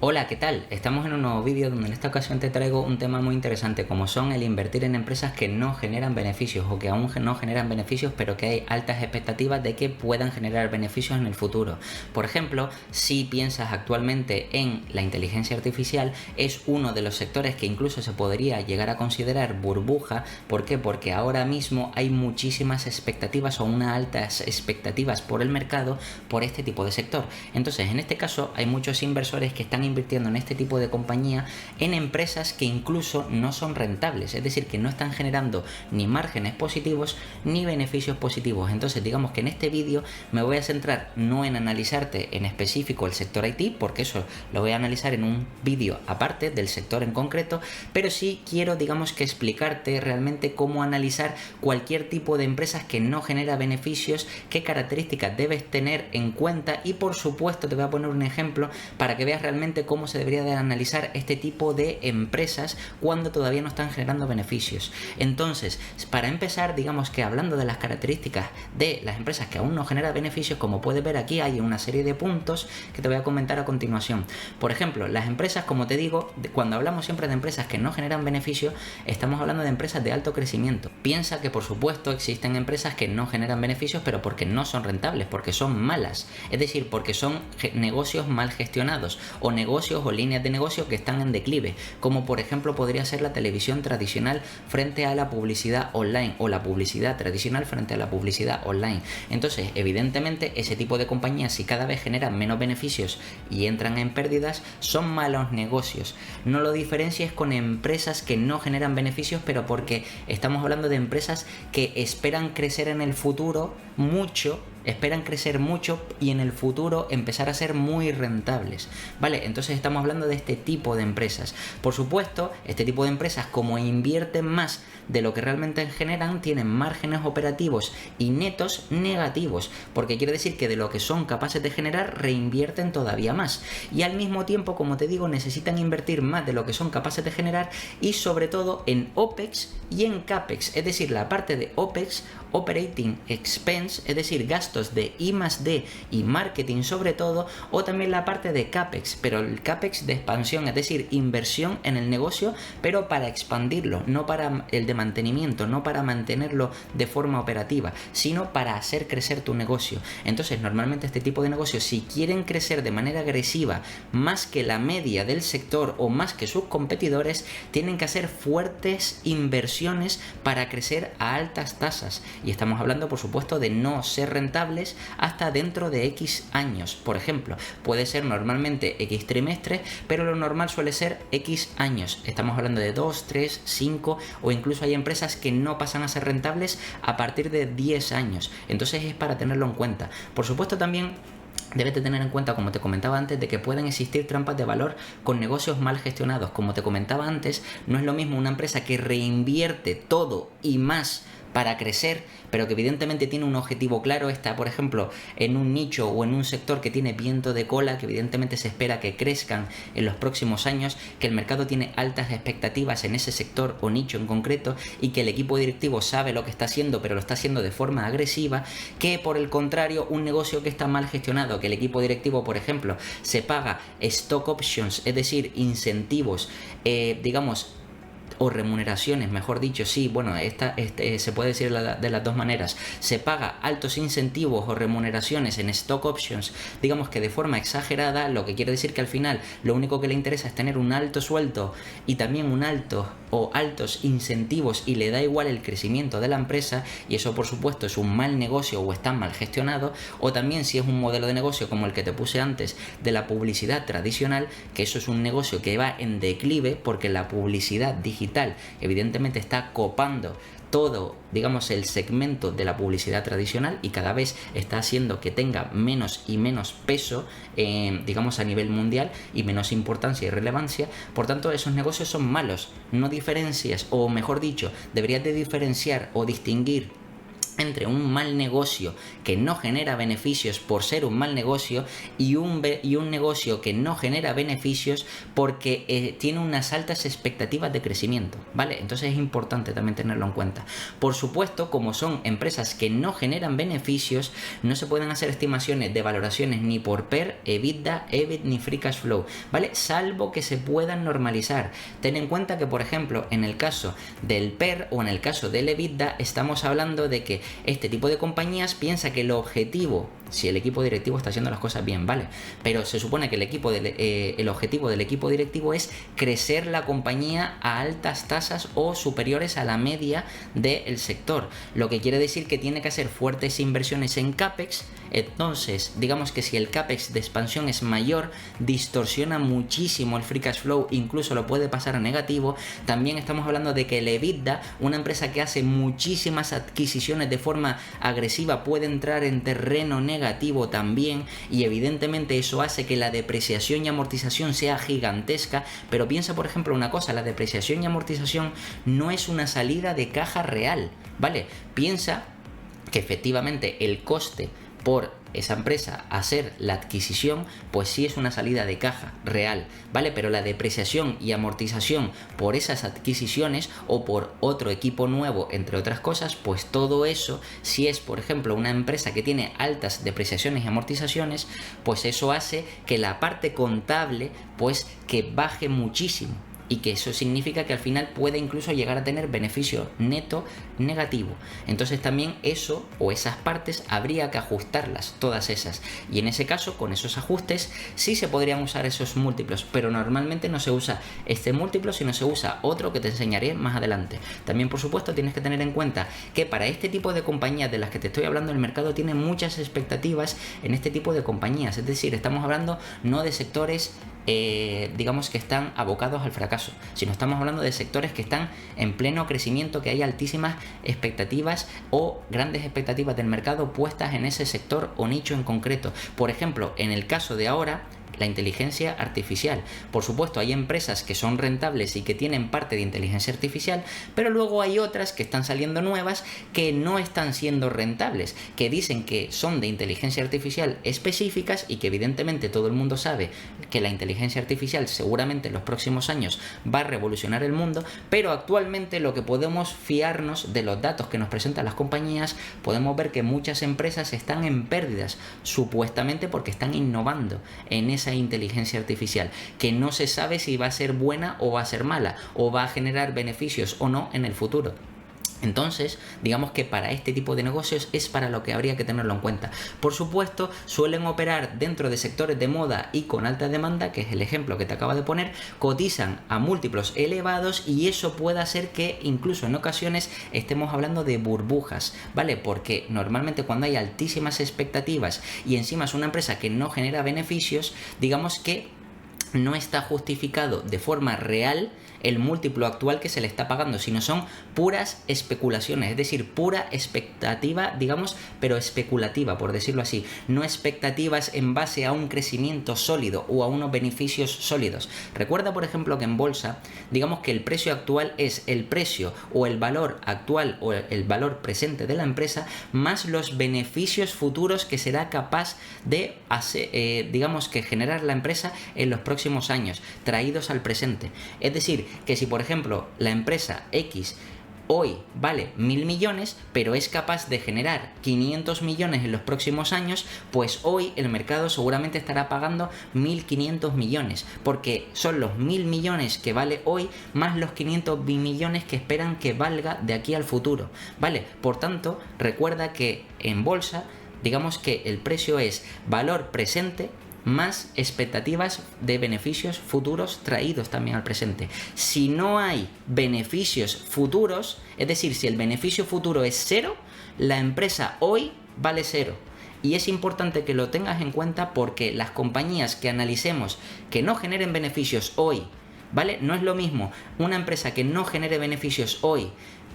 Hola, ¿qué tal? Estamos en un nuevo vídeo donde en esta ocasión te traigo un tema muy interesante como son el invertir en empresas que no generan beneficios o que aún no generan beneficios pero que hay altas expectativas de que puedan generar beneficios en el futuro. Por ejemplo, si piensas actualmente en la inteligencia artificial, es uno de los sectores que incluso se podría llegar a considerar burbuja. ¿Por qué? Porque ahora mismo hay muchísimas expectativas o unas altas expectativas por el mercado por este tipo de sector. Entonces, en este caso hay muchos inversores que están invirtiendo en este tipo de compañía en empresas que incluso no son rentables, es decir, que no están generando ni márgenes positivos ni beneficios positivos. Entonces, digamos que en este vídeo me voy a centrar no en analizarte en específico el sector IT, porque eso lo voy a analizar en un vídeo aparte del sector en concreto, pero sí quiero, digamos, que explicarte realmente cómo analizar cualquier tipo de empresas que no genera beneficios, qué características debes tener en cuenta y, por supuesto, te voy a poner un ejemplo para que veas realmente cómo se debería de analizar este tipo de empresas cuando todavía no están generando beneficios. Entonces, para empezar, digamos que hablando de las características de las empresas que aún no generan beneficios, como puedes ver aquí hay una serie de puntos que te voy a comentar a continuación. Por ejemplo, las empresas, como te digo, cuando hablamos siempre de empresas que no generan beneficios, estamos hablando de empresas de alto crecimiento. Piensa que, por supuesto, existen empresas que no generan beneficios, pero porque no son rentables, porque son malas, es decir, porque son negocios mal gestionados o negocios o líneas de negocio que están en declive, como por ejemplo podría ser la televisión tradicional frente a la publicidad online o la publicidad tradicional frente a la publicidad online. Entonces, evidentemente, ese tipo de compañías, si cada vez generan menos beneficios y entran en pérdidas, son malos negocios. No lo diferencies con empresas que no generan beneficios, pero porque estamos hablando de empresas que esperan crecer en el futuro mucho, esperan crecer mucho y en el futuro empezar a ser muy rentables, ¿vale? Entonces estamos hablando de este tipo de empresas. Por supuesto, este tipo de empresas, como invierten más de lo que realmente generan, tienen márgenes operativos y netos negativos, porque quiere decir que de lo que son capaces de generar reinvierten todavía más, y al mismo tiempo, como te digo, necesitan invertir más de lo que son capaces de generar, y sobre todo en OPEX y en CAPEX, es decir, la parte de OPEX, Operating Expense, es decir, gastos de I+D y marketing sobre todo, o también la parte de CAPEX, pero el CAPEX de expansión, es decir, inversión en el negocio, pero para expandirlo, no para el de mantenimiento, no para mantenerlo de forma operativa, sino para hacer crecer tu negocio. Entonces, normalmente este tipo de negocios, si quieren crecer de manera agresiva, más que la media del sector o más que sus competidores, tienen que hacer fuertes inversiones para crecer a altas tasas. Y estamos hablando, por supuesto, de no ser rentables hasta dentro de X años. Por ejemplo, puede ser normalmente X trimestres, pero lo normal suele ser X años. Estamos hablando de 2, 3, 5 o incluso hay empresas que no pasan a ser rentables a partir de 10 años. Entonces es para tenerlo en cuenta. Por supuesto, también debes de tener en cuenta, como te comentaba antes, de que pueden existir trampas de valor con negocios mal gestionados. Como te comentaba antes, no es lo mismo una empresa que reinvierte todo y más para crecer, pero que evidentemente tiene un objetivo claro, está por ejemplo en un nicho o en un sector que tiene viento de cola, que evidentemente se espera que crezcan en los próximos años, que el mercado tiene altas expectativas en ese sector o nicho en concreto y que el equipo directivo sabe lo que está haciendo, pero lo está haciendo de forma agresiva, que por el contrario un negocio que está mal gestionado, que el equipo directivo por ejemplo se paga stock options, es decir, incentivos, digamos, o remuneraciones, mejor dicho, sí, bueno, se puede decir de las dos maneras, se paga altos incentivos o remuneraciones en stock options, digamos que de forma exagerada, lo que quiere decir que al final lo único que le interesa es tener un alto sueldo y también un alto o altos incentivos y le da igual el crecimiento de la empresa, y eso por supuesto es un mal negocio o está mal gestionado. O también si es un modelo de negocio como el que te puse antes de la publicidad tradicional, que eso es un negocio que va en declive porque la publicidad digital evidentemente está copando todo, digamos, el segmento de la publicidad tradicional y cada vez está haciendo que tenga menos y menos peso, digamos, a nivel mundial y menos importancia y relevancia. Por tanto, esos negocios son malos. No diferencias, o mejor dicho, deberías de diferenciar o distinguir entre un mal negocio que no genera beneficios por ser un mal negocio y un negocio que no genera beneficios porque tiene unas altas expectativas de crecimiento, ¿vale? Entonces es importante también tenerlo en cuenta. Por supuesto, como son empresas que no generan beneficios, no se pueden hacer estimaciones de valoraciones ni por PER, EBITDA, EBIT ni Free Cash Flow, ¿vale? Salvo que se puedan normalizar. Ten en cuenta que, por ejemplo, en el caso del PER o en el caso del EBITDA, estamos hablando de que este tipo de compañías piensa que el objetivo, si el equipo directivo está haciendo las cosas bien, ¿vale? Pero se supone que el objetivo del equipo directivo es crecer la compañía a altas tasas o superiores a la media del sector, lo que quiere decir que tiene que hacer fuertes inversiones en CAPEX. Entonces, digamos que si el CAPEX de expansión es mayor, distorsiona muchísimo el Free Cash Flow, incluso lo puede pasar a negativo. También estamos hablando de que el EBITDA, una empresa que hace muchísimas adquisiciones de forma agresiva, puede entrar en terreno negativo también, y evidentemente eso hace que la depreciación y amortización sea gigantesca. Pero piensa, por ejemplo, una cosa: la depreciación y amortización no es una salida de caja real, ¿vale? Piensa que efectivamente el coste por esa empresa hacer la adquisición, pues sí es una salida de caja real, ¿vale? Pero la depreciación y amortización por esas adquisiciones o por otro equipo nuevo, entre otras cosas, pues todo eso, si es por ejemplo una empresa que tiene altas depreciaciones y amortizaciones, pues eso hace que la parte contable pues que baje muchísimo. Y que eso significa que al final puede incluso llegar a tener beneficio neto negativo. Entonces también eso o esas partes habría que ajustarlas, todas esas. Y en ese caso, con esos ajustes, sí se podrían usar esos múltiplos, pero normalmente no se usa este múltiplo, sino se usa otro que te enseñaré más adelante. También, por supuesto, tienes que tener en cuenta que para este tipo de compañías de las que te estoy hablando, el mercado tiene muchas expectativas en este tipo de compañías. Es decir, estamos hablando no de sectores digamos que están abocados al fracaso, sino estamos hablando de sectores que están en pleno crecimiento, que hay altísimas expectativas o grandes expectativas del mercado puestas en ese sector o nicho en concreto. Por ejemplo, en el caso de ahora, la inteligencia artificial. Por supuesto, hay empresas que son rentables y que tienen parte de inteligencia artificial, pero luego hay otras que están saliendo nuevas que no están siendo rentables, que dicen que son de inteligencia artificial específicas y que evidentemente todo el mundo sabe que la inteligencia artificial seguramente en los próximos años va a revolucionar el mundo, pero actualmente lo que podemos fiarnos de los datos que nos presentan las compañías, podemos ver que muchas empresas están en pérdidas, supuestamente porque están innovando en esa inteligencia artificial, que no se sabe si va a ser buena o va a ser mala, o va a generar beneficios o no en el futuro. Entonces, digamos que para este tipo de negocios es para lo que habría que tenerlo en cuenta. Por supuesto, suelen operar dentro de sectores de moda y con alta demanda, que es el ejemplo que te acabo de poner, cotizan a múltiplos elevados y eso puede hacer que incluso en ocasiones estemos hablando de burbujas, ¿vale? Porque normalmente cuando hay altísimas expectativas y encima es una empresa que no genera beneficios, digamos que no está justificado de forma real el múltiplo actual que se le está pagando, sino son puras especulaciones, es decir, pura expectativa, digamos, pero especulativa, por decirlo así, no expectativas en base a un crecimiento sólido o a unos beneficios sólidos. Recuerda, por ejemplo, que en bolsa, digamos que el precio actual es el precio o el valor actual o el valor presente de la empresa más los beneficios futuros que será capaz de hacer, digamos que generar la empresa en los próximos años, traídos al presente. Es decir, que si por ejemplo la empresa X hoy vale 1.000 millones, pero es capaz de generar 500 millones en los próximos años, pues hoy el mercado seguramente estará pagando 1.500 millones, porque son los 1.000 millones que vale hoy más los 500 millones que esperan que valga de aquí al futuro, ¿vale? Por tanto, recuerda que en bolsa, digamos que el precio es valor presente más expectativas de beneficios futuros traídos también al presente. Si no hay beneficios futuros, es decir, si el beneficio futuro es cero, la empresa hoy vale cero. Y es importante que lo tengas en cuenta porque las compañías que analicemos que no generen beneficios hoy, ¿vale? No es lo mismo una empresa que no genere beneficios hoy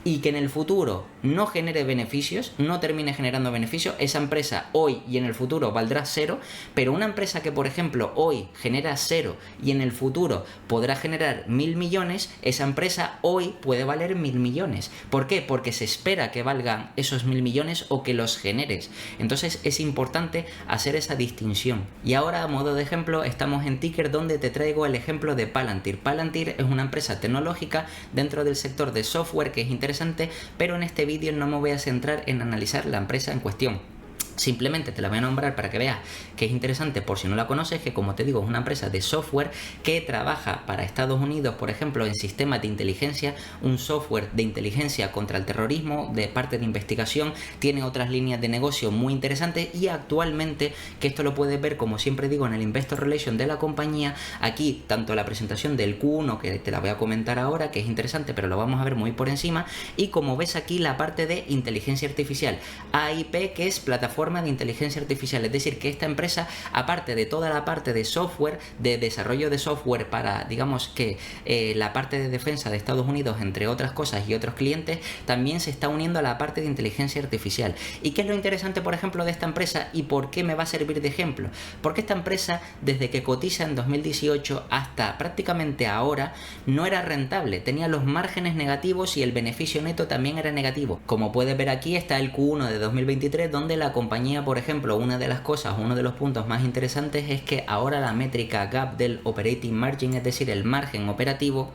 y que en el futuro no genere beneficios, no termine generando beneficios, esa empresa hoy y en el futuro valdrá cero, pero una empresa que, por ejemplo, hoy genera cero y en el futuro podrá generar 1.000 millones, esa empresa hoy puede valer 1.000 millones. ¿Por qué? Porque se espera que valgan esos 1.000 millones o que los generes. Entonces es importante hacer esa distinción. Y ahora, a modo de ejemplo, estamos en Ticker, donde te traigo el ejemplo de Palantir. Palantir es una empresa tecnológica dentro del sector de software que es interesante, pero en este vídeo no me voy a centrar en analizar la empresa en cuestión. Simplemente te la voy a nombrar para que veas que es interesante, por si no la conoces, que como te digo es una empresa de software que trabaja para Estados Unidos, por ejemplo, en sistemas de inteligencia, un software de inteligencia contra el terrorismo, de parte de investigación, tiene otras líneas de negocio muy interesantes y actualmente, que esto lo puedes ver como siempre digo en el Investor Relation de la compañía, aquí tanto la presentación del Q1, que te la voy a comentar ahora, que es interesante pero lo vamos a ver muy por encima, y como ves aquí la parte de inteligencia artificial, AIP, que es plataforma de inteligencia artificial, es decir, que esta empresa, aparte de toda la parte de software, de desarrollo de software para, digamos que la parte de defensa de Estados Unidos, entre otras cosas y otros clientes, también se está uniendo a la parte de inteligencia artificial. ¿Y qué es lo interesante, por ejemplo, de esta empresa y por qué me va a servir de ejemplo? Porque esta empresa, desde que cotiza en 2018 hasta prácticamente ahora, no era rentable, tenía los márgenes negativos y el beneficio neto también era negativo. Como puedes ver aquí está el Q1 de 2023, donde la compañía, por ejemplo, una de las cosas, uno de los puntos más interesantes es que ahora la métrica GAAP del operating margin, es decir, el margen operativo,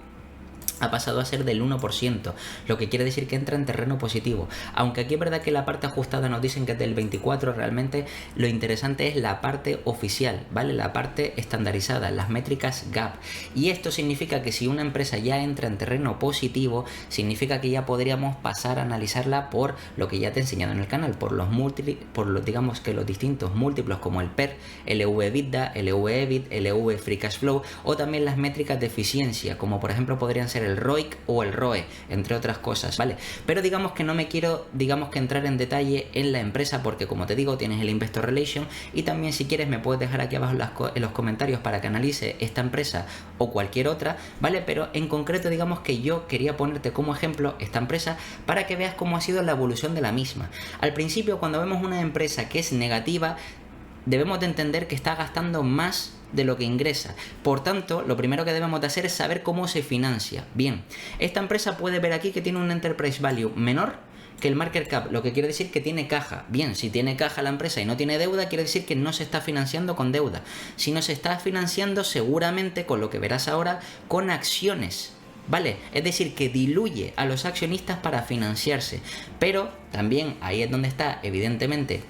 ha pasado a ser del 1%, lo que quiere decir que entra en terreno positivo. Aunque aquí es verdad que la parte ajustada nos dicen que es del 24%, realmente lo interesante es la parte oficial, ¿vale? La parte estandarizada, las métricas GAAP. Y esto significa que si una empresa ya entra en terreno positivo, significa que ya podríamos pasar a analizarla por lo que ya te he enseñado en el canal, por los digamos que los distintos múltiplos como el PER, LV-EBITDA, LV-EBIT, LV Free Cash Flow, o también las métricas de eficiencia, como por ejemplo podrían ser el ROIC o el ROE, entre otras cosas, ¿vale? Pero digamos que no me quiero, digamos que entrar en detalle en la empresa, porque como te digo, tienes el Investor Relation, y también si quieres me puedes dejar aquí abajo en los comentarios para que analice esta empresa o cualquier otra, ¿vale? Pero en concreto digamos que yo quería ponerte como ejemplo esta empresa para que veas cómo ha sido la evolución de la misma. Al principio, cuando vemos una empresa que es negativa, debemos de entender que está gastando más de lo que ingresa. Por tanto, lo primero que debemos de hacer es saber cómo se financia. Bien, esta empresa puede ver aquí que tiene un enterprise value menor que el market cap, lo que quiere decir que tiene caja. Bien, si tiene caja la empresa y no tiene deuda, quiere decir que no se está financiando con deuda. Si no se está financiando, seguramente, con lo que verás ahora, con acciones, ¿vale? Es decir, que diluye a los accionistas para financiarse. Pero también ahí es donde está, evidentemente,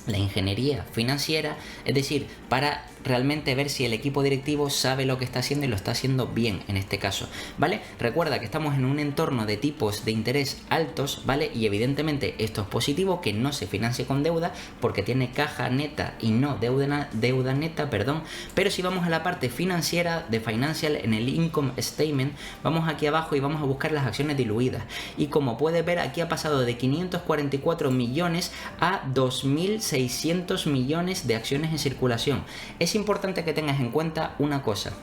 la ingeniería financiera, es decir, para realmente ver si el equipo directivo sabe lo que está haciendo y lo está haciendo bien en este caso, ¿vale? Recuerda que estamos en un entorno de tipos de interés altos, ¿vale? Y evidentemente esto es positivo, que no se financie con deuda porque tiene caja neta y no deuda neta, perdón. Pero si vamos a la parte financiera de financial, en el income statement, vamos aquí abajo y vamos a buscar las acciones diluidas. Y como puedes ver, aquí ha pasado de 544 millones a 2.600 millones de acciones en circulación. Es importante que tengas en cuenta una cosa,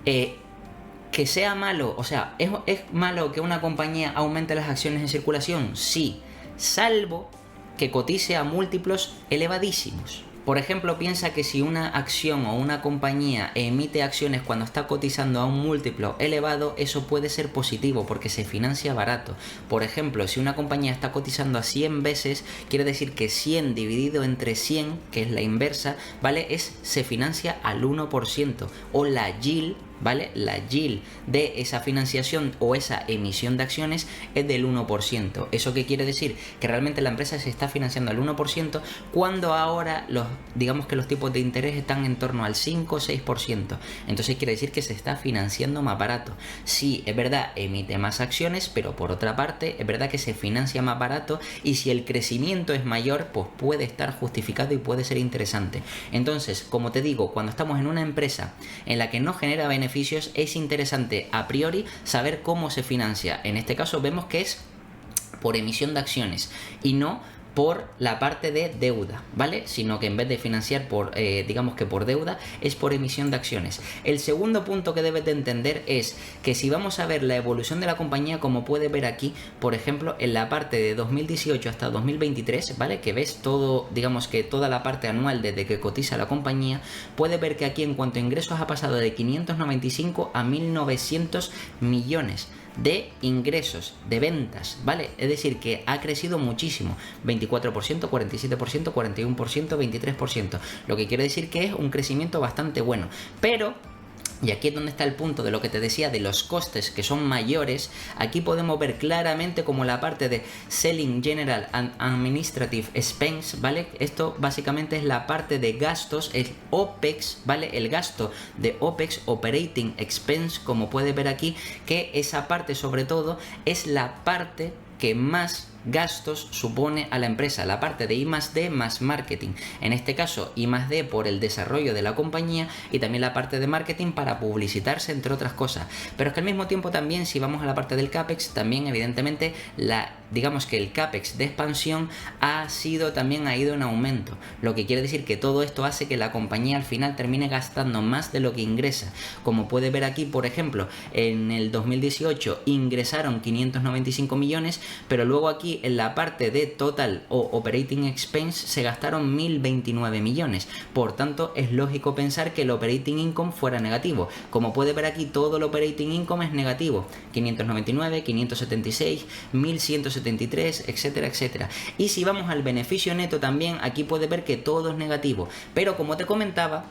que sea malo, o sea, ¿es malo que una compañía aumente las acciones en circulación? Sí, salvo que cotice a múltiplos elevadísimos. Por ejemplo, piensa que si una acción o una compañía emite acciones cuando está cotizando a un múltiplo elevado, eso puede ser positivo porque se financia barato. Por ejemplo, si una compañía está cotizando a 100 veces, quiere decir que 100 dividido entre 100, que es la inversa, ¿vale? Se financia al 1%. O la yield, ¿vale? La yield de esa financiación o esa emisión de acciones es del 1%. ¿Eso qué quiere decir? Que realmente la empresa se está financiando al 1% cuando ahora digamos que los tipos de interés están en torno al 5 o 6%. Entonces quiere decir que se está financiando más barato. Sí, es verdad, emite más acciones, pero por otra parte es verdad que se financia más barato, y si el crecimiento es mayor, pues puede estar justificado y puede ser interesante. Entonces, como te digo, cuando estamos en una empresa en la que no genera beneficios, es interesante a priori saber cómo se financia. En este caso vemos que es por emisión de acciones y no por la parte de deuda, ¿vale? Sino que en vez de financiar por, digamos que por deuda, es por emisión de acciones. El segundo punto que debes de entender es que si vamos a ver la evolución de la compañía, como puedes ver aquí, por ejemplo, en la parte de 2018 hasta 2023, ¿vale? Que ves todo, digamos que toda la parte anual desde que cotiza la compañía, puedes ver que aquí en cuanto a ingresos ha pasado de 595 a 1.900 millones de ingresos, de ventas, ¿vale? Es decir, que ha crecido muchísimo, 24%, 47%, 41%, 23%, lo que quiere decir que es un crecimiento bastante bueno, pero... Y aquí es donde está el punto de lo que te decía de los costes que son mayores. Aquí podemos ver claramente como la parte de Selling General and Administrative Expense, ¿vale? Esto básicamente es la parte de gastos, el OPEX, ¿vale? El gasto de OPEX, Operating Expense, como puedes ver aquí, que esa parte sobre todo es la parte que más gastos supone a la empresa, la parte de I+D más marketing, en este caso I+D por el desarrollo de la compañía y también la parte de marketing para publicitarse, entre otras cosas. Pero es que al mismo tiempo también, si vamos a la parte del CAPEX, también evidentemente digamos que el CAPEX de expansión ha ido en aumento, lo que quiere decir que todo esto hace que la compañía al final termine gastando más de lo que ingresa. Como puedes ver aquí, por ejemplo, en el 2018 ingresaron 595 millones, pero luego aquí en la parte de total o operating expense se gastaron 1.029 millones. Por tanto, es lógico pensar que el operating income fuera negativo. Como puedes ver aquí, todo el operating income es negativo. 599, 576, 1.173, etcétera, etcétera. Y si vamos al beneficio neto también, aquí puedes ver que todo es negativo. Pero como te comentaba,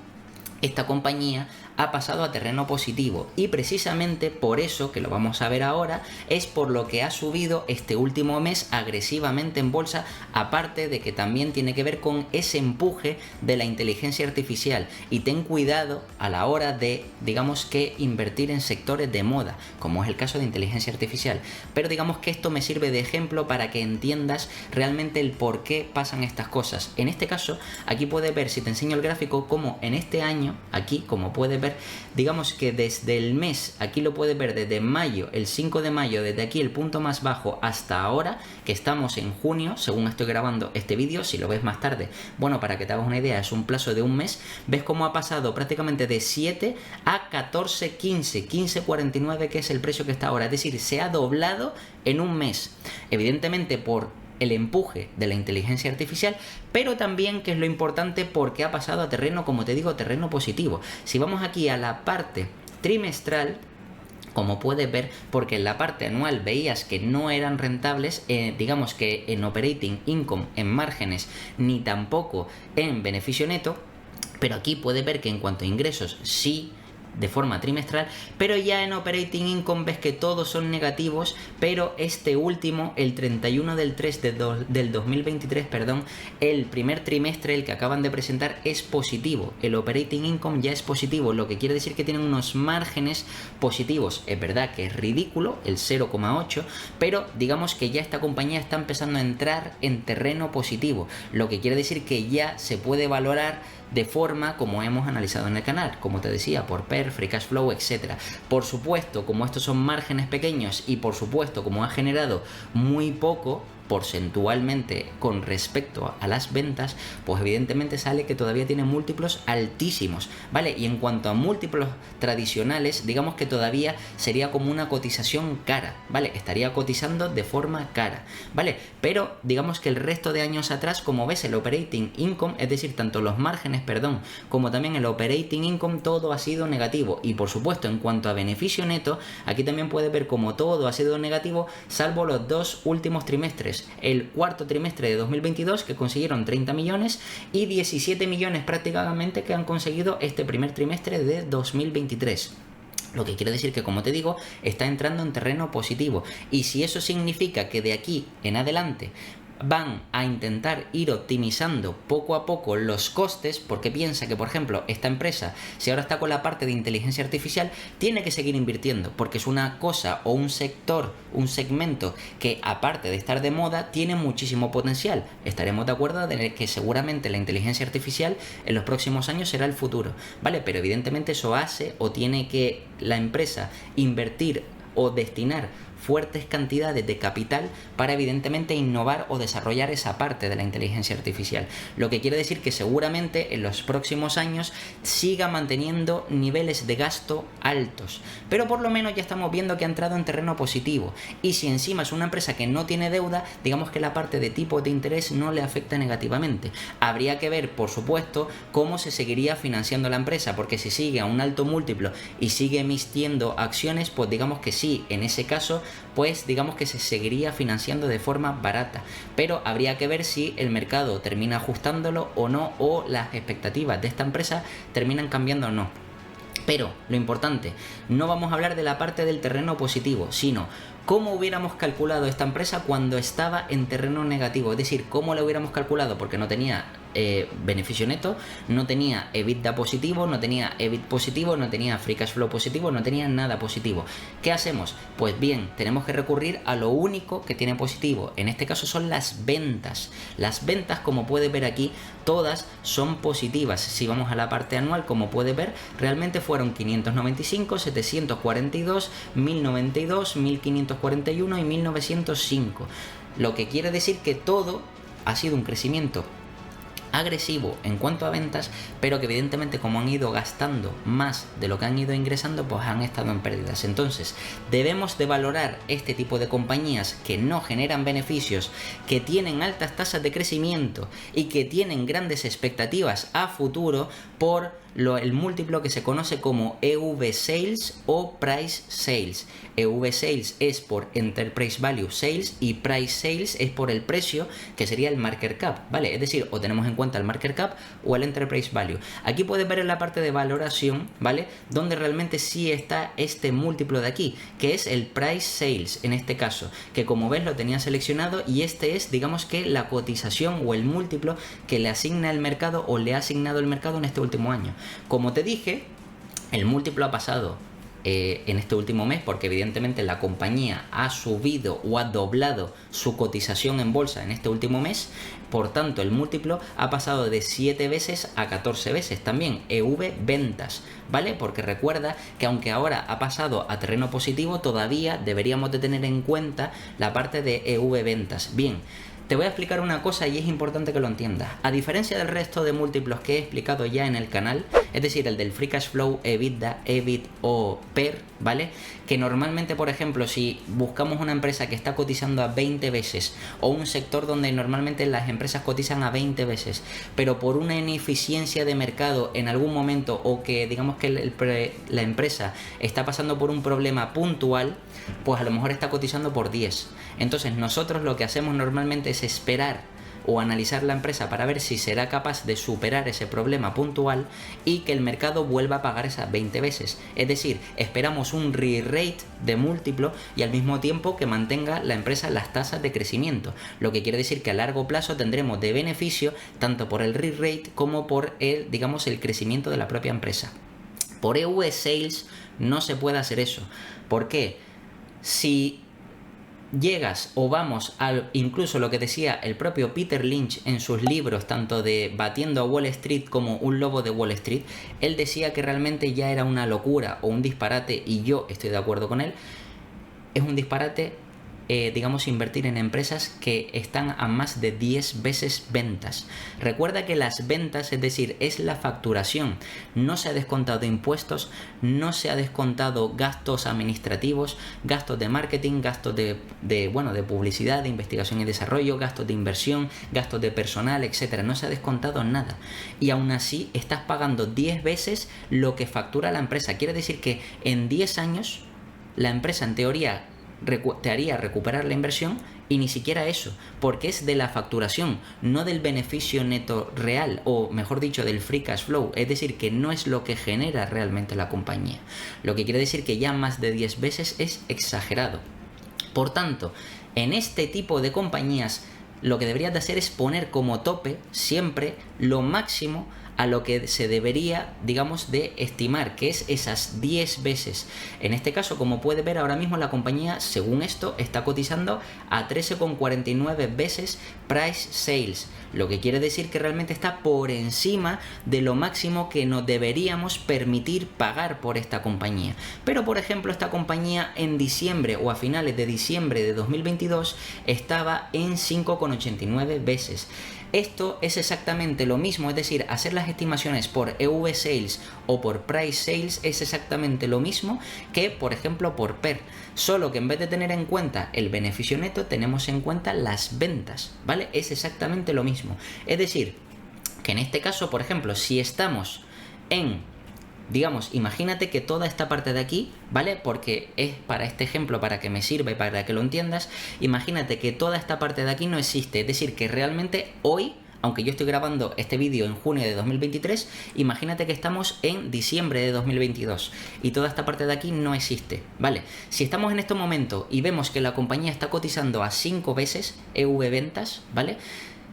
esta compañía ha pasado a terreno positivo y precisamente por eso, que lo vamos a ver ahora, es por lo que ha subido este último mes agresivamente en bolsa, aparte de que también tiene que ver con ese empuje de la inteligencia artificial. Y ten cuidado a la hora de, digamos que, invertir en sectores de moda, como es el caso de inteligencia artificial. Pero digamos que esto me sirve de ejemplo para que entiendas realmente el por qué pasan estas cosas. En este caso, aquí puedes ver, si te enseño el gráfico, como en este año, aquí, como puedes ver, digamos que desde el mes, aquí lo puedes ver desde mayo, el 5 de mayo, desde aquí el punto más bajo hasta ahora, que estamos en junio, según estoy grabando este vídeo. Si lo ves más tarde, bueno, para que te hagas una idea, es un plazo de un mes. Ves cómo ha pasado prácticamente de 7 a 14.15, 15.49, que es el precio que está ahora, es decir, se ha doblado en un mes, evidentemente por el empuje de la inteligencia artificial, pero también, que es lo importante, porque ha pasado a terreno, como te digo, terreno positivo. Si vamos aquí a la parte trimestral, como puedes ver, porque en la parte anual veías que no eran rentables, digamos que en operating income, en márgenes, ni tampoco en beneficio neto, pero aquí puedes ver que en cuanto a ingresos sí, de forma trimestral, pero ya en operating income ves que todos son negativos, pero este último, el 31 del 3 del 2023, perdón, el primer trimestre, el que acaban de presentar, es positivo. El operating income ya es positivo, lo que quiere decir que tienen unos márgenes positivos. Es verdad que es ridículo, el 0,8, pero digamos que ya esta compañía está empezando a entrar en terreno positivo, lo que quiere decir que ya se puede valorar de forma como hemos analizado en el canal, como te decía, por PER, Free Cash Flow, etc. Por supuesto, como estos son márgenes pequeños y por supuesto como ha generado muy poco porcentualmente con respecto a las ventas, pues evidentemente sale que todavía tiene múltiplos altísimos, ¿vale? Y en cuanto a múltiplos tradicionales, digamos que todavía sería como una cotización cara, ¿vale? Estaría cotizando de forma cara, ¿vale? Pero digamos que el resto de años atrás, como ves, el operating income, es decir, tanto los márgenes, perdón, como también el operating income, todo ha sido negativo. Y por supuesto, en cuanto a beneficio neto, aquí también puedes ver como todo ha sido negativo, salvo los dos últimos trimestres. El cuarto trimestre de 2022, que consiguieron 30 millones, y 17 millones prácticamente que han conseguido este primer trimestre de 2023. Lo que quiere decir que, como te digo, está entrando en terreno positivo. Y si eso significa que de aquí en adelante van a intentar ir optimizando poco a poco los costes, porque piensa que, por ejemplo, esta empresa, si ahora está con la parte de inteligencia artificial, tiene que seguir invirtiendo, porque es una cosa o un sector, un segmento que, aparte de estar de moda, tiene muchísimo potencial. Estaremos de acuerdo de que seguramente la inteligencia artificial en los próximos años será el futuro, ¿vale? Pero evidentemente eso hace o tiene que la empresa invertir o destinar fuertes cantidades de capital para evidentemente innovar o desarrollar esa parte de la inteligencia artificial. Lo que quiere decir que seguramente en los próximos años siga manteniendo niveles de gasto altos, pero por lo menos ya estamos viendo que ha entrado en terreno positivo, y si encima es una empresa que no tiene deuda, digamos que la parte de tipo de interés no le afecta negativamente. Habría que ver, por supuesto, cómo se seguiría financiando la empresa, porque si sigue a un alto múltiplo y sigue emitiendo acciones, pues digamos que sí, en ese caso pues digamos que se seguiría financiando de forma barata, pero habría que ver si el mercado termina ajustándolo o no, o las expectativas de esta empresa terminan cambiando o no. Pero lo importante, no vamos a hablar de la parte del terreno positivo, sino cómo hubiéramos calculado esta empresa cuando estaba en terreno negativo, es decir, cómo la hubiéramos calculado, porque no tenía beneficio neto, no tenía EBITDA positivo, no tenía EBIT positivo, no tenía free cash flow positivo, no tenía nada positivo. ¿Qué hacemos? Pues bien, tenemos que recurrir a lo único que tiene positivo, en este caso son las ventas. Las ventas, como puedes ver aquí, todas son positivas. Si vamos a la parte anual, como puedes ver, realmente fueron 595, 742, 1092, 1541 y 1905. Lo que quiere decir que todo ha sido un crecimiento agresivo en cuanto a ventas, pero que evidentemente como han ido gastando más de lo que han ido ingresando, pues han estado en pérdidas. Entonces debemos de valorar este tipo de compañías que no generan beneficios, que tienen altas tasas de crecimiento y que tienen grandes expectativas a futuro por el múltiplo que se conoce como EV Sales o Price Sales. EV Sales es por Enterprise Value Sales y Price Sales es por el precio, que sería el Market Cap, ¿vale? Es decir, o tenemos en cuenta el Market Cap o el Enterprise Value. Aquí puedes ver en la parte de valoración, ¿vale? Donde realmente sí está este múltiplo de aquí, que es el Price Sales en este caso, que como ves lo tenía seleccionado, y este es, digamos que la cotización o el múltiplo que le asigna el mercado o le ha asignado el mercado en este último año. Como te dije, el múltiplo ha pasado en este último mes porque evidentemente la compañía ha subido o ha doblado su cotización en bolsa en este último mes. Por tanto, el múltiplo ha pasado de 7 veces a 14 veces. También EV ventas, ¿vale? Porque recuerda que aunque ahora ha pasado a terreno positivo, todavía deberíamos de tener en cuenta la parte de EV ventas. Bien, te voy a explicar una cosa y es importante que lo entiendas. A diferencia del resto de múltiplos que he explicado ya en el canal, es decir, el del Free Cash Flow, EBITDA, EBIT o PER, ¿vale? Que normalmente, por ejemplo, si buscamos una empresa que está cotizando a 20 veces o un sector donde normalmente las empresas cotizan a 20 veces, pero por una ineficiencia de mercado en algún momento, o que digamos que la empresa está pasando por un problema puntual, pues a lo mejor está cotizando por 10. Entonces nosotros lo que hacemos normalmente es esperar o analizar la empresa para ver si será capaz de superar ese problema puntual y que el mercado vuelva a pagar esas 20 veces. Es decir, esperamos un re-rate de múltiplo y al mismo tiempo que mantenga la empresa las tasas de crecimiento. Lo que quiere decir que a largo plazo tendremos de beneficio tanto por el re-rate como por el, digamos, el crecimiento de la propia empresa. Por EV Sales no se puede hacer eso. ¿Por qué? Si llegas o vamos a incluso lo que decía el propio Peter Lynch en sus libros, tanto de Batiendo a Wall Street como Un lobo de Wall Street, él decía que realmente ya era una locura o un disparate, y yo estoy de acuerdo con él. Es un disparate, digamos, invertir en empresas que están a más de 10 veces ventas. Recuerda que las ventas, es decir, es la facturación. No se ha descontado impuestos, no se ha descontado gastos administrativos, gastos de marketing, gastos de publicidad, de investigación y desarrollo, gastos de inversión, gastos de personal, etcétera. No se ha descontado nada. Y aún así estás pagando 10 veces lo que factura la empresa. Quiere decir que en 10 años la empresa, en teoría, te haría recuperar la inversión, y ni siquiera eso, porque es de la facturación, no del beneficio neto real, o mejor dicho, del free cash flow. Es decir, que no es lo que genera realmente la compañía. Lo que quiere decir que ya más de 10 veces es exagerado. Por tanto, en este tipo de compañías lo que deberías de hacer es poner como tope siempre lo máximo a lo que se debería, digamos, de estimar, que es esas 10 veces. En este caso, como puedes ver ahora mismo, la compañía, según esto, está cotizando a 13,49 veces price sales, lo que quiere decir que realmente está por encima de lo máximo que nos deberíamos permitir pagar por esta compañía. Pero por ejemplo, esta compañía en diciembre o a finales de diciembre de 2022 estaba en 5,89 veces. Esto es exactamente lo mismo, es decir, hacer las estimaciones por EV Sales o por Price Sales es exactamente lo mismo que, por ejemplo, por PER, solo que en vez de tener en cuenta el beneficio neto, tenemos en cuenta las ventas, ¿vale? Es exactamente lo mismo. Es decir, que en este caso, por ejemplo, si estamos en... Digamos, imagínate que toda esta parte de aquí, ¿vale? Porque es para este ejemplo, para que me sirva y para que lo entiendas, imagínate que toda esta parte de aquí no existe. Es decir, que realmente hoy, aunque yo estoy grabando este vídeo en junio de 2023, imagínate que estamos en diciembre de 2022 y toda esta parte de aquí no existe, ¿vale? Si estamos en este momento y vemos que la compañía está cotizando a 5 veces EV ventas, ¿vale?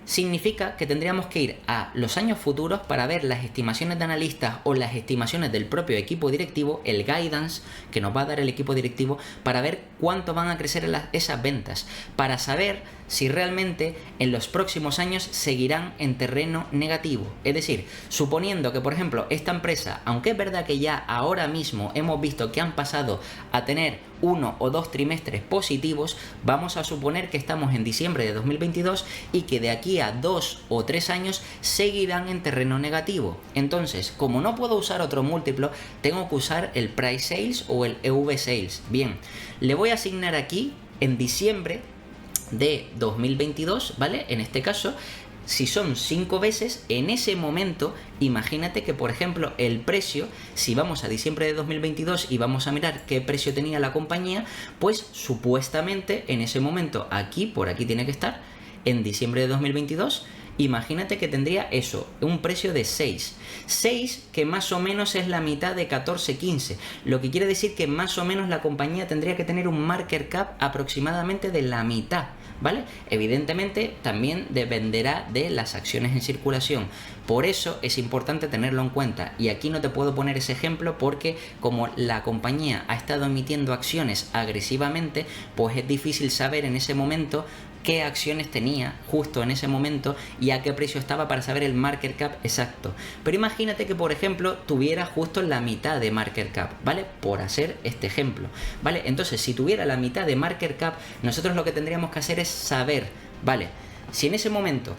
Significa que tendríamos que ir a los años futuros para ver las estimaciones de analistas o las estimaciones del propio equipo directivo, el guidance que nos va a dar el equipo directivo, para ver cuánto van a crecer esas ventas, para saber si realmente en los próximos años seguirán en terreno negativo. Es decir, suponiendo que, por ejemplo, esta empresa, aunque es verdad que ya ahora mismo hemos visto que han pasado a tener 1 o 2 trimestres positivos, vamos a suponer que estamos en diciembre de 2022 y que de aquí a 2 o 3 años seguirán en terreno negativo. Entonces, como no puedo usar otro múltiplo, tengo que usar el Price Sales o el EV Sales. Bien, le voy a asignar aquí en diciembre de 2022, ¿vale? En este caso, si son 5 veces, en ese momento, imagínate que, por ejemplo, el precio, si vamos a diciembre de 2022 y vamos a mirar qué precio tenía la compañía, pues supuestamente en ese momento, aquí, por aquí tiene que estar, en diciembre de 2022, imagínate que tendría eso, un precio de 6. 6 que más o menos es la mitad de 14,15, lo que quiere decir que más o menos la compañía tendría que tener un market cap aproximadamente de la mitad, ¿vale? Evidentemente también dependerá de las acciones en circulación, por eso es importante tenerlo en cuenta. Y aquí no te puedo poner ese ejemplo porque como la compañía ha estado emitiendo acciones agresivamente, pues es difícil saber en ese momento qué acciones tenía justo en ese momento y a qué precio estaba para saber el market cap exacto. Pero imagínate que, por ejemplo, tuviera justo la mitad de market cap, ¿vale? Por hacer este ejemplo, ¿vale? Entonces, si tuviera la mitad de market cap, nosotros lo que tendríamos que hacer es saber, ¿vale? Si en ese momento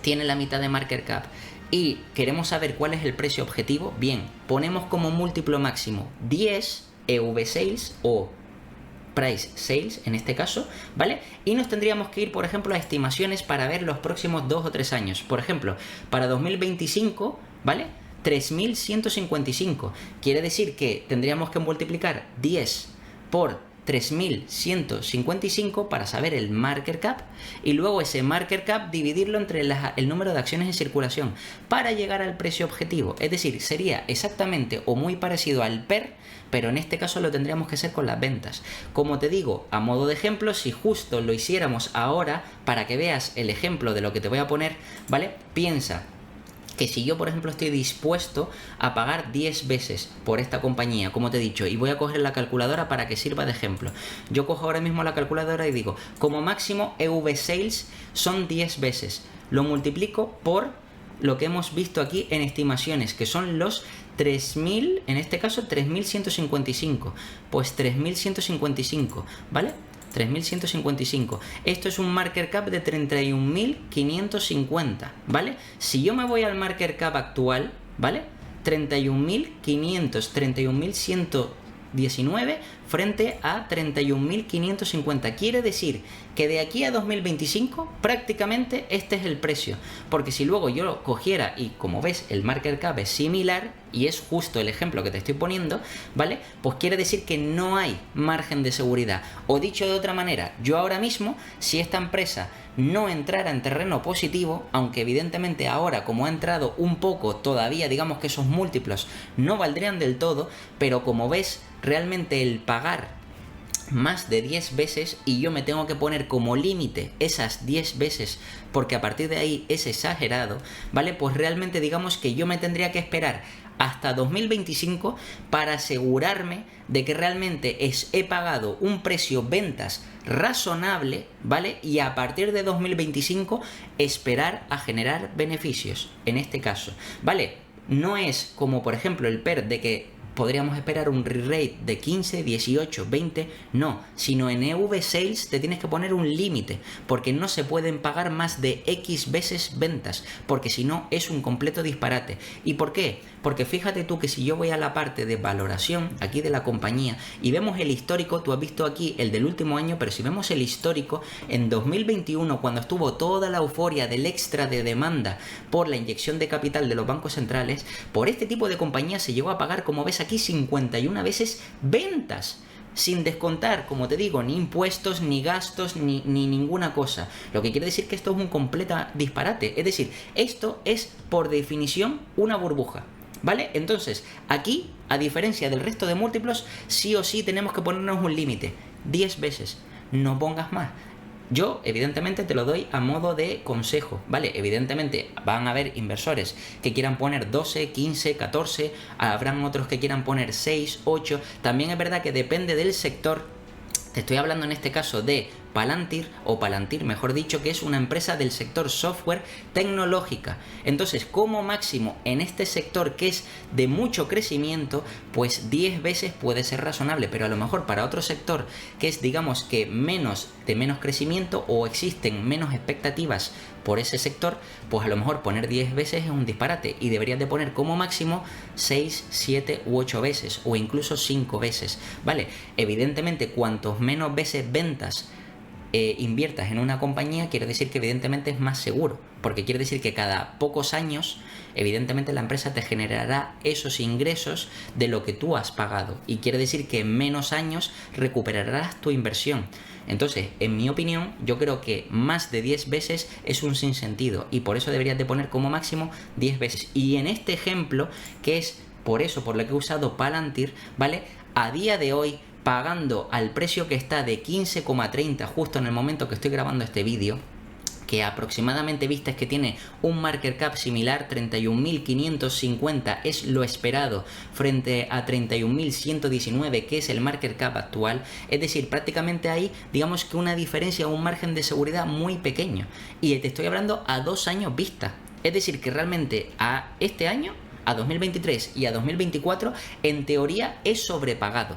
tiene la mitad de market cap y queremos saber cuál es el precio objetivo, bien, ponemos como múltiplo máximo 10 EV Sales o Price Sales en este caso, ¿vale? Y nos tendríamos que ir, por ejemplo, a estimaciones para ver los próximos 2 o 3 años. Por ejemplo, para 2025, ¿vale? 3.155. Quiere decir que tendríamos que multiplicar 10 por 3.155 para saber el market cap y luego ese market cap dividirlo entre el número de acciones en circulación para llegar al precio objetivo. Es decir, sería exactamente o muy parecido al PER, pero en este caso lo tendríamos que hacer con las ventas. Como te digo, a modo de ejemplo, si justo lo hiciéramos ahora, para que veas el ejemplo de lo que te voy a poner, ¿vale? Piensa que si yo, por ejemplo, estoy dispuesto a pagar 10 veces por esta compañía, como te he dicho, y voy a coger la calculadora para que sirva de ejemplo. Yo cojo ahora mismo la calculadora y digo, como máximo EV Sales son 10 veces. Lo multiplico por lo que hemos visto aquí en estimaciones, que son los 3.000, en este caso 3.155. Pues 3.155, ¿vale? 3.155. Esto es un market cap de 31.550, ¿vale? Si yo me voy al market cap actual, ¿vale? 31.500, 31.119 frente a 31.550. Quiere decir que de aquí a 2025 prácticamente este es el precio. Porque si luego yo lo cogiera y como ves el market cap es similar y es justo el ejemplo que te estoy poniendo, ¿vale? Pues quiere decir que no hay margen de seguridad. O dicho de otra manera, yo ahora mismo, si esta empresa no entrara en terreno positivo, aunque evidentemente ahora como ha entrado un poco, todavía digamos que esos múltiplos no valdrían del todo, pero como ves, realmente el pagar más de 10 veces y yo me tengo que poner como límite esas 10 veces porque a partir de ahí es exagerado, ¿vale? Pues realmente digamos que yo me tendría que esperar hasta 2025 para asegurarme de que realmente he pagado un precio ventas razonable, ¿vale? Y a partir de 2025 esperar a generar beneficios, en este caso, ¿vale? No es como por ejemplo el PER de que podríamos esperar un re-rate de 15, 18, 20, no, sino en EV Sales te tienes que poner un límite, porque no se pueden pagar más de X veces ventas, porque si no es un completo disparate. ¿Y por qué? Porque fíjate tú que si yo voy a la parte de valoración aquí de la compañía y vemos el histórico, tú has visto aquí el del último año, pero si vemos el histórico, en 2021 cuando estuvo toda la euforia del extra de demanda por la inyección de capital de los bancos centrales, por este tipo de compañías se llegó a pagar, como ves aquí, 51 veces ventas, sin descontar, como te digo, ni impuestos, ni gastos, ni ninguna cosa. Lo que quiere decir que esto es un completo disparate. Es decir, esto es por definición una burbuja, ¿vale? Entonces, aquí, a diferencia del resto de múltiplos, sí o sí tenemos que ponernos un límite. 10 veces, no pongas más. Yo, evidentemente, te lo doy a modo de consejo, ¿vale? Evidentemente, van a haber inversores que quieran poner 12, 15, 14, habrán otros que quieran poner 6, 8. También es verdad que depende del sector. Te estoy hablando en este caso de Palantir, o Palantir mejor dicho, que es una empresa del sector software tecnológica. Entonces, como máximo en este sector que es de mucho crecimiento, pues 10 veces puede ser razonable, pero a lo mejor para otro sector que es, digamos que menos crecimiento o existen menos expectativas por ese sector, pues a lo mejor poner 10 veces es un disparate y deberías de poner como máximo 6, 7 u 8 veces o incluso 5 veces, ¿vale? Evidentemente, cuantos menos veces ventas inviertas en una compañía, quiere decir que evidentemente es más seguro, porque quiere decir que cada pocos años evidentemente la empresa te generará esos ingresos de lo que tú has pagado y quiere decir que en menos años recuperarás tu inversión. Entonces, en mi opinión, yo creo que más de 10 veces es un sinsentido y por eso deberías de poner como máximo 10 veces. Y en este ejemplo, que es por eso por lo que he usado Palantir, ¿vale? A día de hoy, pagando al precio que está de 15,30 justo en el momento que estoy grabando este vídeo, que aproximadamente vistes que tiene un market cap similar, 31.550 es lo esperado frente a 31.119 que es el market cap actual, es decir, prácticamente hay, digamos que una diferencia, un margen de seguridad muy pequeño, y te estoy hablando a 2 años vista, es decir, que realmente a este año, a 2023 y a 2024, en teoría es sobrepagado.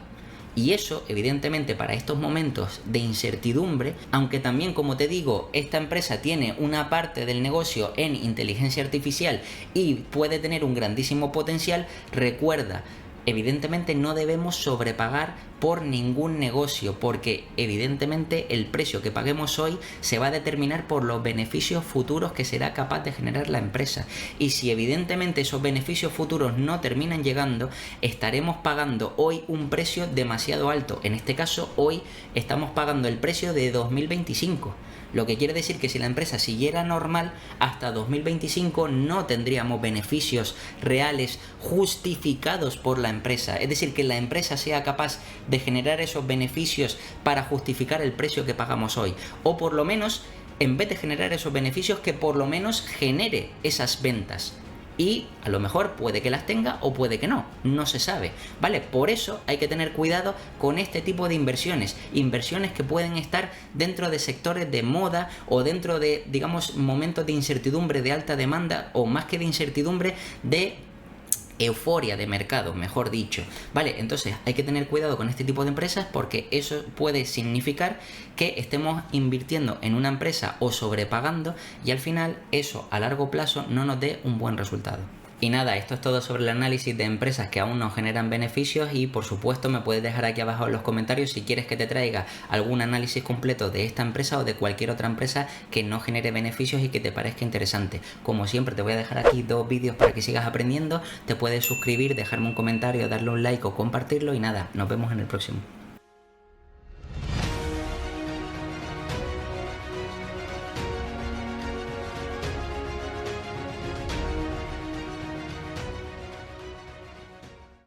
Y eso, evidentemente, para estos momentos de incertidumbre, aunque también, como te digo, esta empresa tiene una parte del negocio en inteligencia artificial y puede tener un grandísimo potencial, recuerda, evidentemente no debemos sobrepagar por ningún negocio, porque evidentemente el precio que paguemos hoy se va a determinar por los beneficios futuros que será capaz de generar la empresa. Y si evidentemente esos beneficios futuros no terminan llegando, estaremos pagando hoy un precio demasiado alto. En este caso, hoy estamos pagando el precio de 2025. Lo que quiere decir que si la empresa siguiera normal, hasta 2025 no tendríamos beneficios reales justificados por la empresa. Es decir, que la empresa sea capaz de generar esos beneficios para justificar el precio que pagamos hoy. O por lo menos, en vez de generar esos beneficios, que por lo menos genere esas ventas. Y a lo mejor puede que las tenga o puede que no, no se sabe, ¿vale? Por eso hay que tener cuidado con este tipo de inversiones que pueden estar dentro de sectores de moda o dentro de, digamos, momentos de incertidumbre, de alta demanda, o más que de incertidumbre, de euforia de mercado, mejor dicho, ¿vale? Entonces hay que tener cuidado con este tipo de empresas porque eso puede significar que estemos invirtiendo en una empresa o sobrepagando y al final eso a largo plazo no nos dé un buen resultado. Y nada, esto es todo sobre el análisis de empresas que aún no generan beneficios y por supuesto me puedes dejar aquí abajo en los comentarios si quieres que te traiga algún análisis completo de esta empresa o de cualquier otra empresa que no genere beneficios y que te parezca interesante. Como siempre te voy a dejar aquí 2 vídeos para que sigas aprendiendo, te puedes suscribir, dejarme un comentario, darle un like o compartirlo y nada, nos vemos en el próximo.